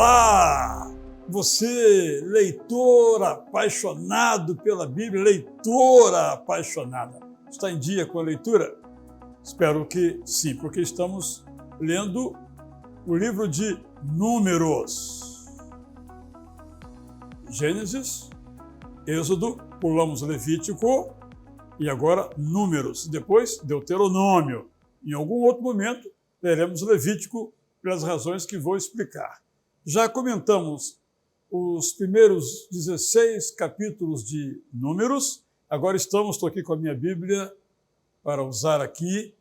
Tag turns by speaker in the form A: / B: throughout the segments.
A: Olá! Você, leitor apaixonado pela Bíblia, leitora apaixonada, está em dia com a leitura? Espero que sim, porque estamos lendo o livro de Números. Gênesis, Êxodo, pulamos Levítico e agora Números, depois Deuteronômio. Em algum outro momento, leremos Levítico pelas razões que vou explicar. Já comentamos os primeiros 16 capítulos de Números, agora estou aqui com a minha Bíblia para usar aqui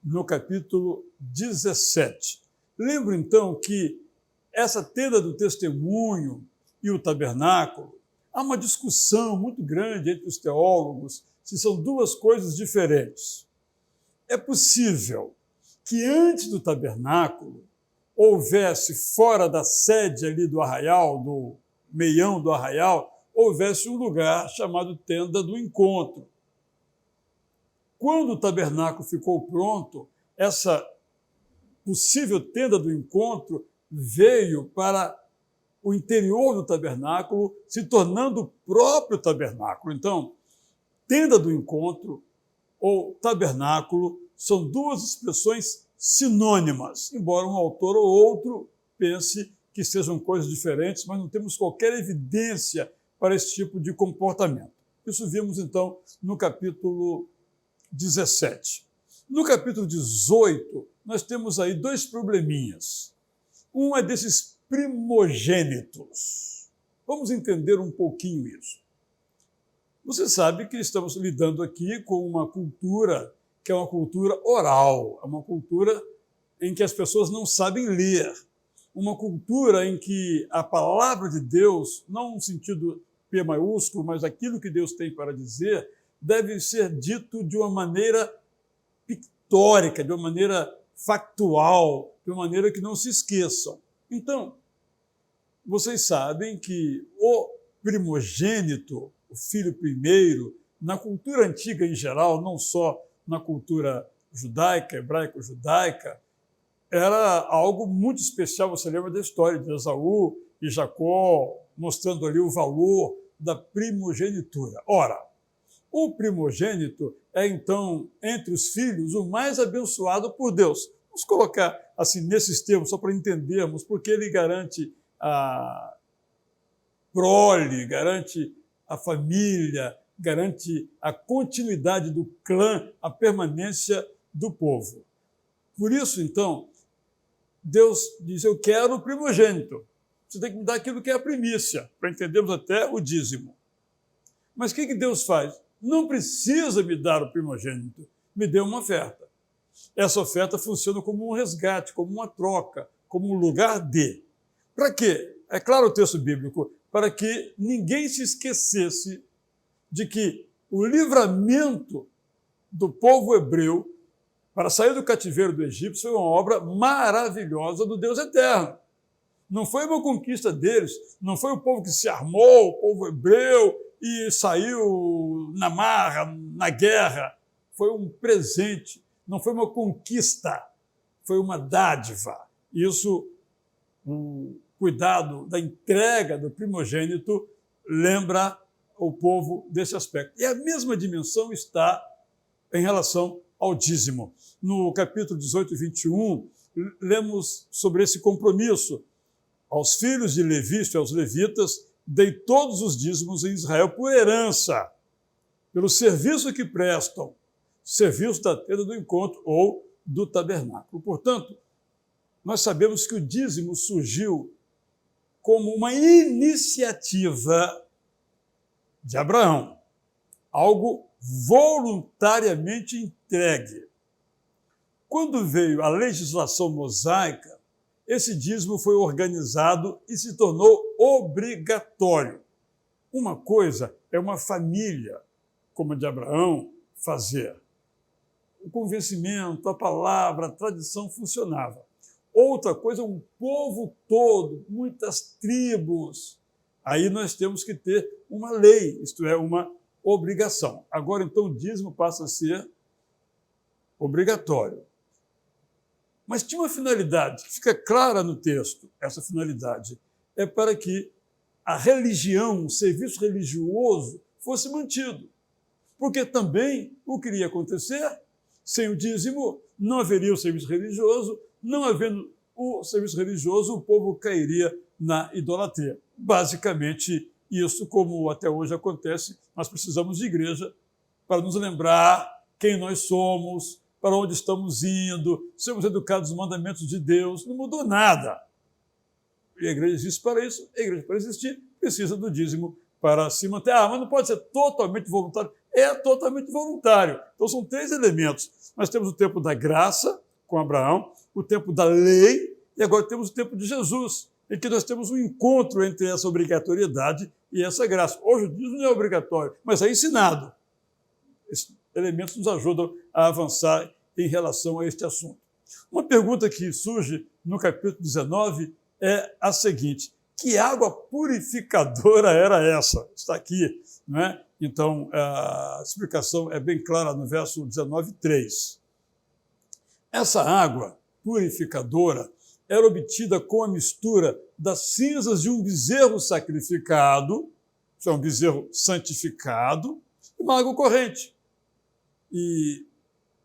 A: no capítulo 17. Lembro então que essa tenda do testemunho e o tabernáculo, há uma discussão muito grande entre os teólogos se são duas coisas diferentes. É possível que antes do tabernáculo houvesse, fora da sede ali do arraial, do meião do arraial, houvesse um lugar chamado Tenda do Encontro. Quando o tabernáculo ficou pronto, essa possível Tenda do Encontro veio para o interior do tabernáculo, se tornando o próprio tabernáculo. Então, Tenda do Encontro ou tabernáculo são duas expressões sinônimas, embora um autor ou outro pense que sejam coisas diferentes, mas não temos qualquer evidência para esse tipo de comportamento. Isso vimos, então, no capítulo 17. No capítulo 18, nós temos aí dois probleminhas. Um é desses primogênitos. Vamos entender um pouquinho isso. Você sabe que estamos lidando aqui com uma cultura que é uma cultura oral, é uma cultura em que as pessoas não sabem ler, uma cultura em que a palavra de Deus, não no sentido P maiúsculo, mas aquilo que Deus tem para dizer, deve ser dito de uma maneira pictórica, de uma maneira factual, de uma maneira que não se esqueçam. Então, vocês sabem que o primogênito, o filho primeiro, na cultura antiga em geral, não só na cultura judaica, hebraico-judaica, era algo muito especial. Você lembra da história de Esaú e Jacó, mostrando ali o valor da primogenitura. Ora, o primogênito é, então, entre os filhos, o mais abençoado por Deus. Vamos colocar assim nesses termos, só para entendermos, porque ele garante a prole, garante a família, garante a continuidade do clã, a permanência do povo. Por isso, então, Deus diz, eu quero o primogênito. Você tem que me dar aquilo que é a primícia, para entendermos até o dízimo. Mas o que Deus faz? Não precisa me dar o primogênito, me dê uma oferta. Essa oferta funciona como um resgate, como uma troca, como um lugar de. Para quê? É claro o texto bíblico, para que ninguém se esquecesse de que o livramento do povo hebreu para sair do cativeiro do Egito foi uma obra maravilhosa do Deus eterno. Não foi uma conquista deles, não foi o povo que se armou, o povo hebreu, e saiu na marra, na guerra. Foi um presente, não foi uma conquista, foi uma dádiva. Isso, o cuidado da entrega do primogênito lembra o povo desse aspecto. E a mesma dimensão está em relação ao dízimo. No capítulo 18 e 21, lemos sobre esse compromisso. Aos filhos de Levi e aos levitas, dei todos os dízimos em Israel por herança, pelo serviço que prestam, serviço da tenda do encontro ou do tabernáculo. Portanto, nós sabemos que o dízimo surgiu como uma iniciativa de Abraão, algo voluntariamente entregue. Quando veio a legislação mosaica, esse dízimo foi organizado e se tornou obrigatório. Uma coisa é uma família, como a de Abraão, fazer. O convencimento, a palavra, a tradição funcionava. Outra coisa é um povo todo, muitas tribos. Aí nós temos que ter uma lei, isto é, uma obrigação. Agora, então, o dízimo passa a ser obrigatório. Mas tinha uma finalidade, que fica clara no texto. Essa finalidade é para que a religião, o serviço religioso, fosse mantido. Porque também o que iria acontecer, sem o dízimo, não haveria o serviço religioso, não havendo o serviço religioso, o povo cairia na idolatria. Basicamente, isso, como até hoje acontece, nós precisamos de igreja para nos lembrar quem nós somos, para onde estamos indo, sermos educados nos mandamentos de Deus. Não mudou nada. E a igreja existe para isso, a igreja para existir precisa do dízimo para se manter. Mas não pode ser totalmente voluntário. É totalmente voluntário. Então são 3 elementos. Nós temos o tempo da graça, com Abraão, o tempo da lei, e agora temos o tempo de Jesus, em que nós temos um encontro entre essa obrigatoriedade e essa graça. Hoje o dízimo não é obrigatório, mas é ensinado. Esses elementos nos ajudam a avançar em relação a este assunto. Uma pergunta que surge no capítulo 19 é a seguinte: que água purificadora era essa? Está aqui, não é? Então, a explicação é bem clara no verso 19:3. Essa água purificadora era obtida com a mistura das cinzas de um bezerro sacrificado, isso é um bezerro santificado, e uma água corrente. E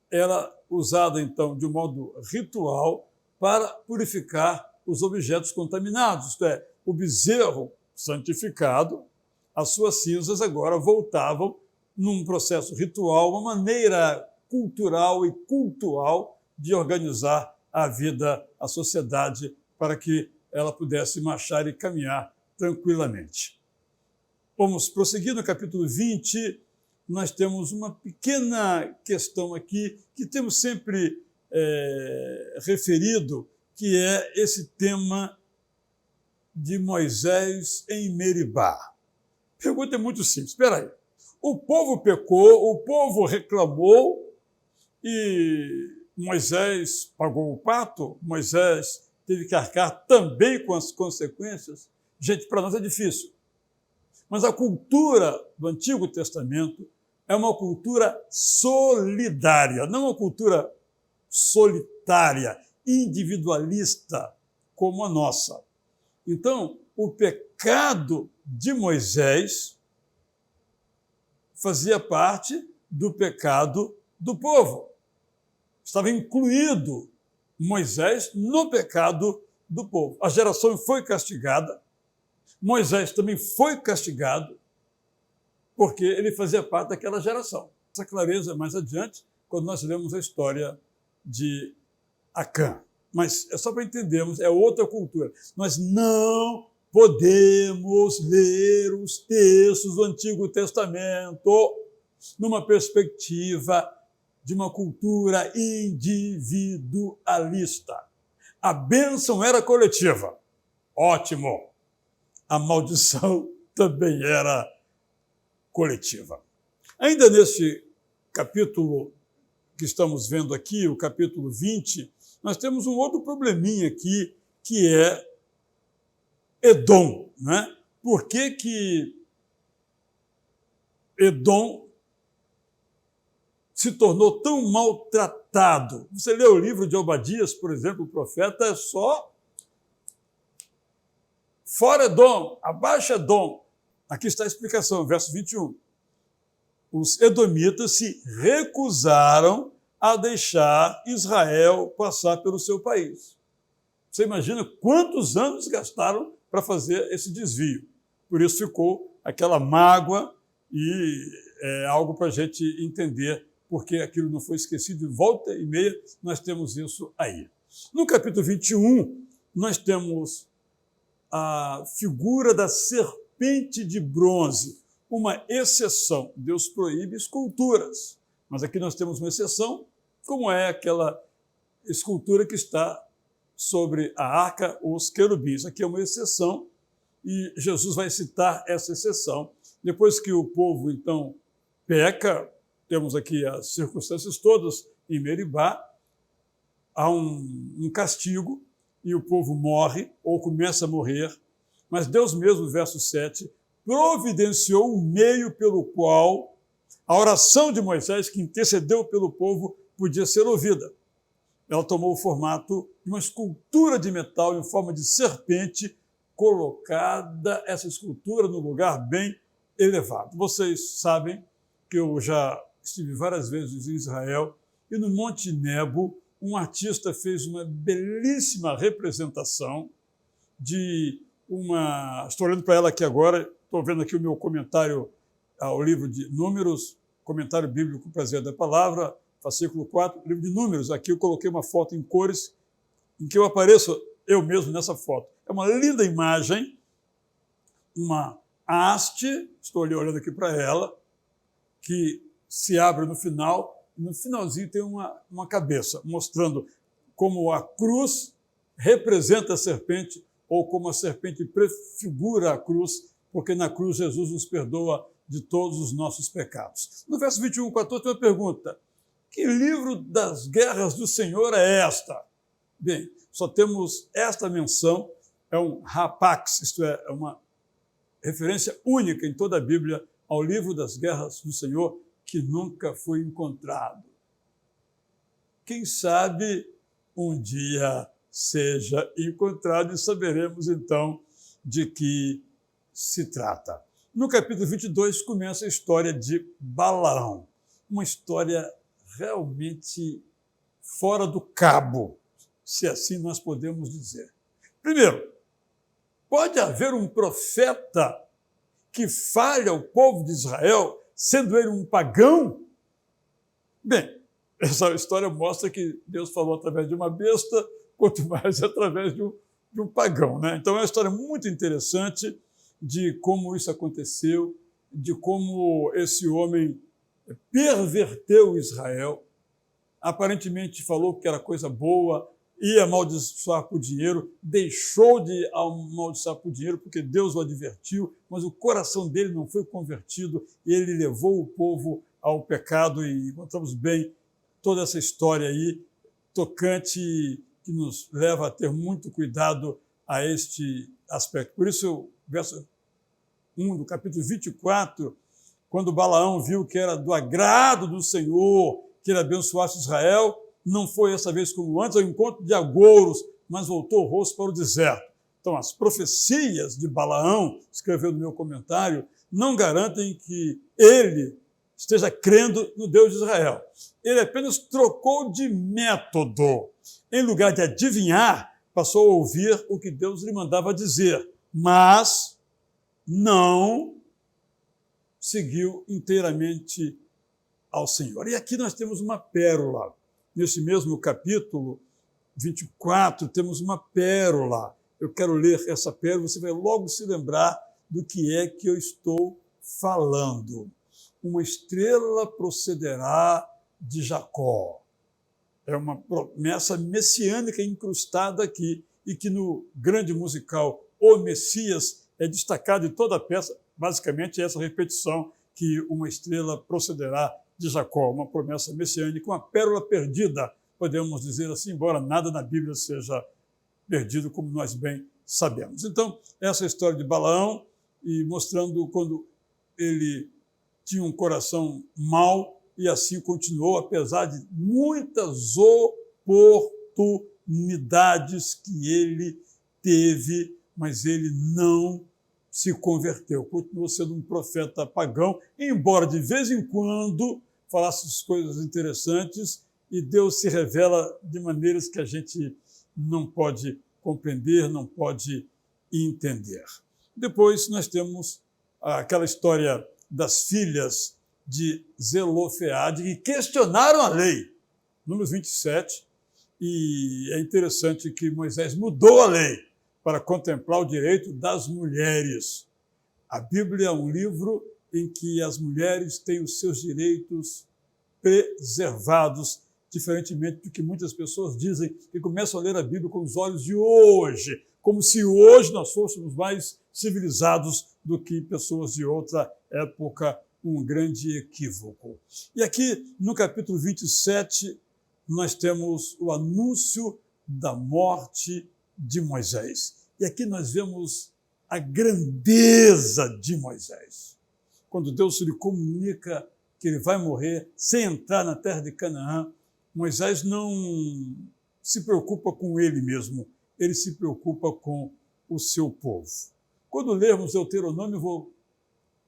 A: era usada, então, de um modo ritual para purificar os objetos contaminados, isto é, o bezerro santificado, as suas cinzas agora voltavam num processo ritual, uma maneira cultural e cultual de organizar a vida, a sociedade, para que ela pudesse marchar e caminhar tranquilamente. Vamos prosseguir no capítulo 20. Nós temos uma pequena questão aqui que temos sempre referido, que é esse tema de Moisés em Meribá. A pergunta é muito simples. Espera aí. O povo pecou, o povo reclamou e Moisés pagou o pato? Moisés teve que arcar também com as consequências? Gente, para nós é difícil. Mas a cultura do Antigo Testamento é uma cultura solidária, não uma cultura solitária, individualista, como a nossa. Então, o pecado de Moisés fazia parte do pecado do povo. Estava incluído Moisés no pecado do povo. A geração foi castigada, Moisés também foi castigado, porque ele fazia parte daquela geração. Essa clareza mais adiante, quando nós lemos a história de Acã. Mas é só para entendermos, é outra cultura. Nós não podemos ler os textos do Antigo Testamento numa perspectiva de uma cultura individualista. A bênção era coletiva. Ótimo. A maldição também era coletiva. Ainda neste capítulo que estamos vendo aqui, o capítulo 20, nós temos um outro probleminha aqui, que é Edom, né? Por que Edom se tornou tão maltratado? Você lê o livro de Obadias, por exemplo, o profeta é só fora Edom, abaixo Edom. Aqui está a explicação, verso 21. Os edomitas se recusaram a deixar Israel passar pelo seu país. Você imagina quantos anos gastaram para fazer esse desvio. Por isso ficou aquela mágoa e é algo para a gente entender porque aquilo não foi esquecido. De volta e meia, nós temos isso aí. No capítulo 21, nós temos a figura da serpente de bronze, uma exceção. Deus proíbe esculturas, mas aqui nós temos uma exceção, como é aquela escultura que está sobre a arca, os querubins. Aqui é uma exceção, e Jesus vai citar essa exceção. Depois que o povo, então, peca, temos aqui as circunstâncias todas em Meribá, há um castigo, e o povo morre, ou começa a morrer, mas Deus mesmo, verso 7, providenciou um meio pelo qual a oração de Moisés, que intercedeu pelo povo, podia ser ouvida. ela tomou o formato de uma escultura de metal em forma de serpente, colocada essa escultura num lugar bem elevado. Vocês sabem que eu já estive várias vezes em Israel e no Monte Nebo um artista fez uma belíssima representação de uma... Estou olhando para ela aqui agora, estou vendo aqui o meu comentário ao livro de Números, comentário bíblico Prazer da Palavra, fascículo 4, livro de Números. Aqui eu coloquei uma foto em cores em que eu apareço eu mesmo nessa foto. É uma linda imagem, uma haste, estou ali olhando aqui para ela, que se abre no final, e no finalzinho tem uma cabeça, mostrando como a cruz representa a serpente, ou como a serpente prefigura a cruz, porque na cruz Jesus nos perdoa de todos os nossos pecados. No verso 21, 14, tem uma pergunta. Que livro das guerras do Senhor é esta? Bem, só temos esta menção, é um rapax, isto é uma referência única em toda a Bíblia ao livro das guerras do Senhor, que nunca foi encontrado. Quem sabe um dia seja encontrado e saberemos então de que se trata. No capítulo 22 começa a história de Balaão, uma história realmente fora do cabo, se assim nós podemos dizer. Primeiro, pode haver um profeta que fale ao povo de Israel, sendo ele um pagão? Bem, essa história mostra que Deus falou através de uma besta, quanto mais através de um pagão, né? Então é uma história muito interessante de como isso aconteceu, de como esse homem perverteu Israel, aparentemente falou que era coisa boa, ia amaldiçoar por dinheiro, deixou de amaldiçoar por dinheiro porque Deus o advertiu, mas o coração dele não foi convertido e ele levou o povo ao pecado, e encontramos bem toda essa história aí, tocante, que nos leva a ter muito cuidado a este aspecto. Por isso, o verso 1 do capítulo 24, quando Balaão viu que era do agrado do Senhor que ele abençoasse Israel, não foi essa vez como antes ao encontro de agouros, mas voltou o rosto para o deserto. Então, as profecias de Balaão, escreveu no meu comentário, não garantem que ele esteja crendo no Deus de Israel. Ele apenas trocou de método. Em lugar de adivinhar, passou a ouvir o que Deus lhe mandava dizer, mas não seguiu inteiramente ao Senhor. E aqui nós temos uma pérola. Nesse mesmo capítulo 24, temos uma pérola. Eu quero ler essa pérola, você vai logo se lembrar do que é que eu estou falando. Uma estrela procederá de Jacó. É uma promessa messiânica incrustada aqui, e que no grande musical O Messias é destacado em toda a peça, basicamente essa repetição, que uma estrela procederá de Jacó, uma promessa messiânica, uma pérola perdida, podemos dizer assim, embora nada na Bíblia seja perdido, como nós bem sabemos. Então, essa história de Balaão, e mostrando quando ele tinha um coração mau, e assim continuou, apesar de muitas oportunidades que ele teve, mas ele não se converteu. Continuou sendo um profeta pagão, embora de vez em quando falasse coisas interessantes, e Deus se revela de maneiras que a gente não pode compreender, não pode entender. Depois nós temos aquela história das filhas de Zelofeade, que questionaram a lei, Números 27, e é interessante que Moisés mudou a lei para contemplar o direito das mulheres. A Bíblia é um livro em que as mulheres têm os seus direitos preservados, diferentemente do que muitas pessoas dizem, que começam a ler a Bíblia com os olhos de hoje, como se hoje nós fôssemos mais civilizados do que pessoas de outra época, um grande equívoco. E aqui, no capítulo 27, nós temos o anúncio da morte de Moisés. E aqui nós vemos a grandeza de Moisés. Quando Deus lhe comunica que ele vai morrer sem entrar na terra de Canaã, Moisés não se preocupa com ele mesmo, ele se preocupa com o seu povo. Quando lermos Deuteronômio, vou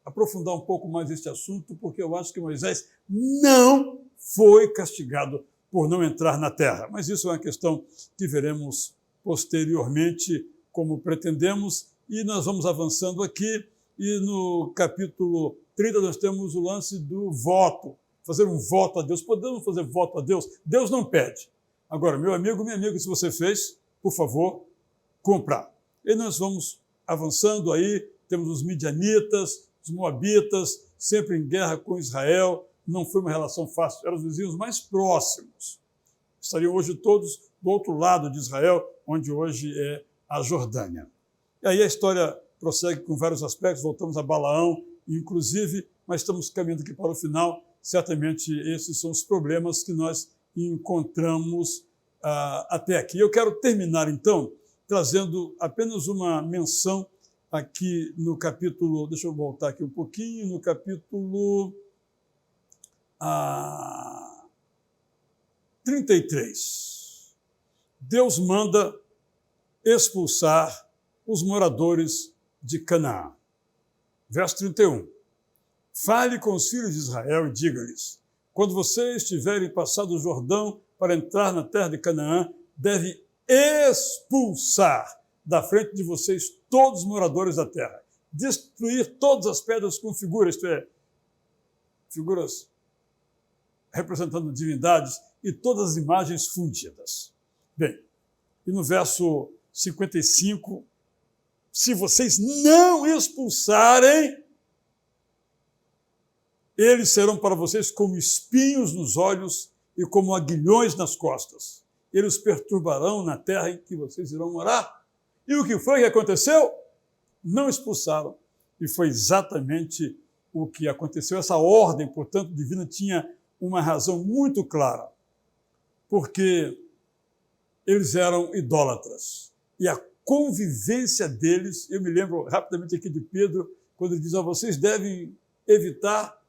A: aprofundar um pouco mais este assunto, porque eu acho que Moisés não foi castigado por não entrar na terra. Mas isso é uma questão que veremos posteriormente, como pretendemos, e nós vamos avançando aqui, e no capítulo 30 nós temos o lance do voto, fazer um voto a Deus. Podemos fazer voto a Deus? Deus não pede. Agora, meu amigo, minha amiga, se você fez, por favor, cumpra. E nós vamos avançando aí, temos os midianitas, os moabitas, sempre em guerra com Israel. Não foi uma relação fácil, eram os vizinhos mais próximos. Estariam hoje todos do outro lado de Israel, onde hoje é a Jordânia. E aí a história prossegue com vários aspectos, voltamos a Balaão, inclusive, mas estamos caminhando aqui para o final. Certamente esses são os problemas que nós encontramos até aqui. Eu quero terminar, então, trazendo apenas uma menção aqui no capítulo, deixa eu voltar aqui um pouquinho, no capítulo 33. Deus manda expulsar os moradores de Canaã. Verso 31. Fale com os filhos de Israel e diga-lhes: quando vocês tiverem passado o Jordão para entrar na terra de Canaã, deve expulsar da frente de vocês todos os moradores da terra, destruir todas as pedras com figuras, isto é, figuras representando divindades, e todas as imagens fundidas. Bem, e no verso 55, se vocês não expulsarem, eles serão para vocês como espinhos nos olhos e como aguilhões nas costas. Eles perturbarão na terra em que vocês irão morar. E o que foi que aconteceu? Não expulsaram. E foi exatamente o que aconteceu. Essa ordem, portanto, divina tinha uma razão muito clara. Porque eles eram idólatras. E a convivência deles, eu me lembro rapidamente aqui de Pedro, quando ele diz: vocês devem evitar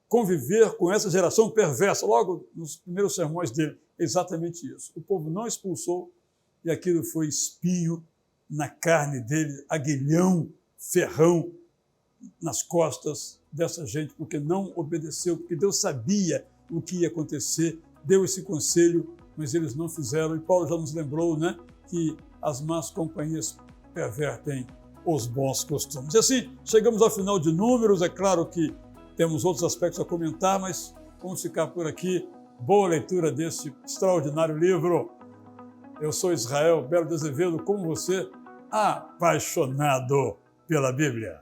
A: conviver com essa geração perversa, logo nos primeiros sermões dele. Exatamente isso. O povo não expulsou e aquilo foi espinho na carne dele, aguilhão, ferrão nas costas dessa gente, porque não obedeceu, porque Deus sabia o que ia acontecer, deu esse conselho, mas eles não fizeram. E Paulo já nos lembrou, né, que as más companhias pervertem os bons costumes. E assim, chegamos ao final de Números. É claro que temos outros aspectos a comentar, mas vamos ficar por aqui. Boa leitura desse extraordinário livro. Eu sou Israel Belo de Azevedo, como você, apaixonado pela Bíblia.